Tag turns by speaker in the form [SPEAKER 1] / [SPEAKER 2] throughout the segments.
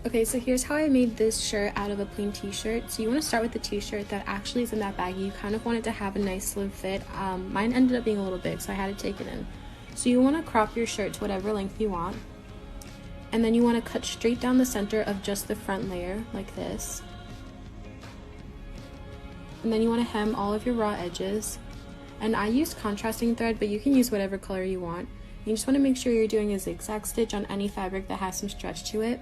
[SPEAKER 1] Okay, so here's how I made this shirt out of a plain t-shirt. So you want to start with the t-shirt that actually is in that baggie. You kind of want it to have a nice slim fit. Mine ended up being a little big, so I had to take it in. So you want to crop your shirt to whatever length you want. And then you want to cut straight down the center of just the front layer, like this. And then you want to hem all of your raw edges. And I used contrasting thread, but you can use whatever color you want. You just want to make sure you're doing a zigzag stitch on any fabric that has some stretch to it.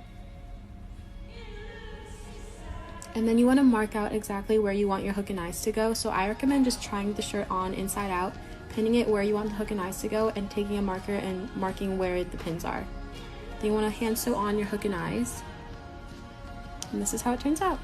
[SPEAKER 1] And then you want to mark out exactly where you want your hook and eyes to go. So I recommend just trying the shirt on inside out, pinning it where you want the hook and eyes to go, and taking a marker and marking where the pins are. Then you want to hand sew on your hook and eyes. And this is how it turns out.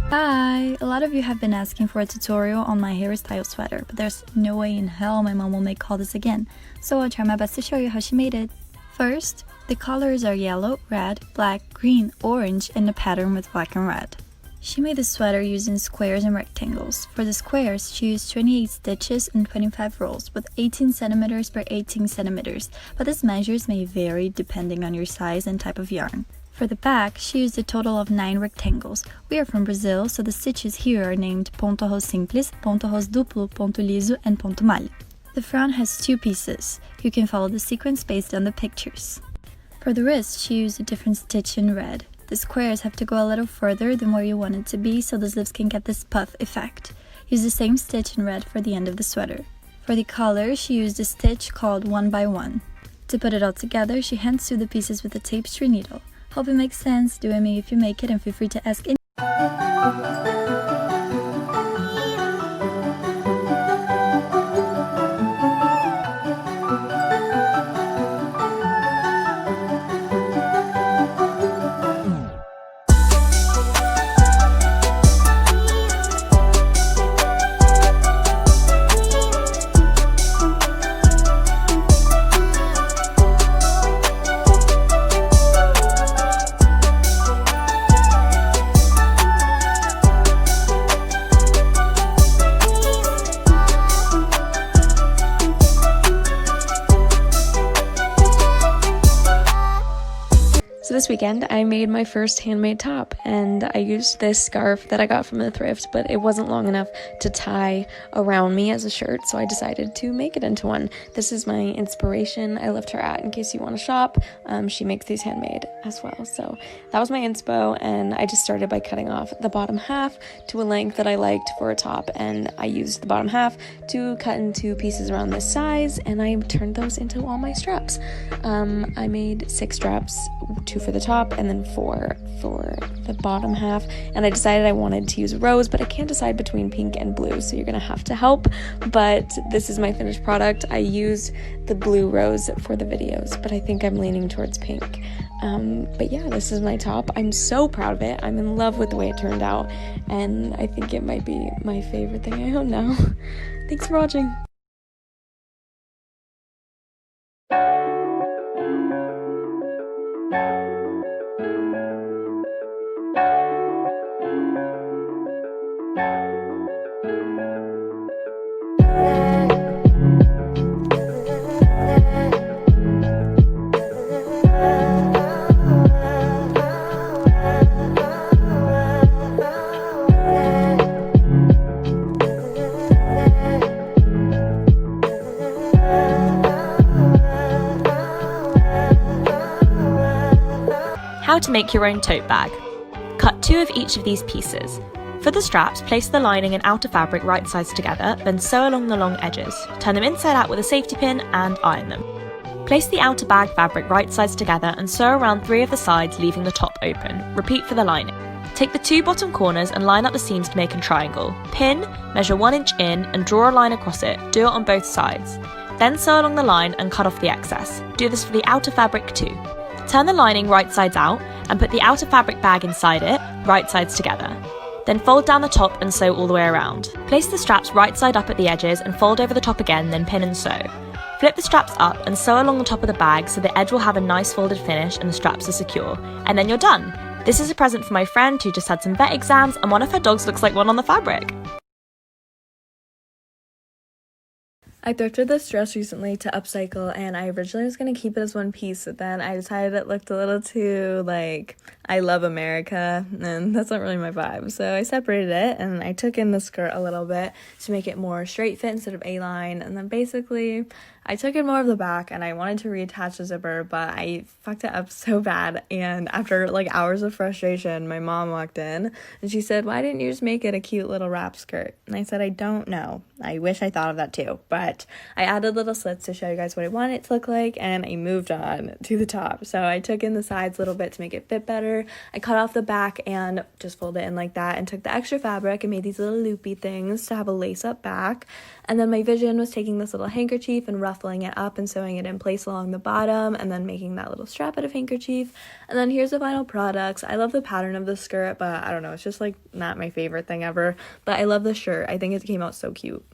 [SPEAKER 2] Hi! A lot of you have been asking for a tutorial on my hairstyle sweater, but there's no way in hell my mom will make all this again, so I'll try my best to show you how she made it. First, the colors are yellow, red, black, green, orange, and a pattern with black and red. She made the sweater using squares and rectangles. For the squares, she used 28 stitches and 25 rolls with 18 cm by 18 cm, but these measures may vary depending on your size and type of yarn. For the back, she used a total of 9 rectangles. We are from Brazil, so the stitches here are named ponto arroz simples, ponto arroz duplo, ponto liso, and ponto malha. The front has 2 pieces. You can follow the sequence based on the pictures. For the wrist, she used a different stitch in red. The squares have to go a little further than where you want it to be so the sleeves can get this puff effect. Use the same stitch in red for the end of the sweater. For the collar, she used a stitch called 1 by 1. To put it all together, she hand sewed the pieces with a tapestry needle. Hope it makes sense. Do it me if you make it, and feel free to ask any
[SPEAKER 3] So this weekend I made my first handmade top, and I used this scarf that I got from the thrift, but it wasn't long enough to tie around me as a shirt, so I decided to make it into one. This is my inspiration. I left her at in case you want to shop. She makes these handmade as well, so that was my inspo, and I just started by cutting off the bottom half to a length that I liked for a top, and I used the bottom half to cut into pieces around this size, and I turned those into all my straps. I made 6 straps, 2 for the top and then 4 for the bottom half, and I decided I wanted to use rose, but I can't decide between pink and blue, so you're gonna have to help. But this is my finished product. I used the blue rose for the videos, but I think I'm leaning towards pink. But yeah, this is my top. I'm so proud of it. I'm in love with the way it turned out, and I think it might be my favorite thing I own now. Thanks for watching.
[SPEAKER 4] How to make your own tote bag. Cut 2 of each of these pieces. For the straps, place the lining and outer fabric right sides together, then sew along the long edges. Turn them inside out with a safety pin and iron them. Place the outer bag fabric right sides together and sew around 3 of the sides, leaving the top open. Repeat for the lining. Take the 2 bottom corners and line up the seams to make a triangle. Pin, measure 1 inch in and draw a line across it. Do it on both sides. Then sew along the line and cut off the excess. Do this for the outer fabric too. Turn the lining right sides out and put the outer fabric bag inside it, right sides together. Then fold down the top and sew all the way around. Place the straps right side up at the edges and fold over the top again, then pin and sew. Flip the straps up and sew along the top of the bag so the edge will have a nice folded finish and the straps are secure. And then you're done! This is a present for my friend who just had some vet exams and one of her dogs looks like one on the fabric.
[SPEAKER 3] I thrifted this dress recently to upcycle, and I originally was going to keep it as one piece, but then I decided it looked a little too, like, I love America, and that's not really my vibe. So I separated it, and I took in the skirt a little bit to make it more straight fit instead of A-line, and then basically I took in more of the back, and I wanted to reattach the zipper, but I fucked it up so bad, and after, like, hours of frustration, my mom walked in, and she said, "Why didn't you just make it a cute little wrap skirt?" And I said, "I don't know. I wish I thought of that too," but I added little slits to show you guys what I want it to look like, and I moved on to the top. So I took in the sides a little bit to make it fit better. I cut off the back and just folded it in like that, and took the extra fabric and made these little loopy things to have a lace-up back. And then my vision was taking this little handkerchief and ruffling it up and sewing it in place along the bottom, and then making that little strap out of handkerchief. And then here's the final products. I love the pattern of the skirt, but I don't know, it's just like not my favorite thing ever. But I love the shirt. I think it came out so cute.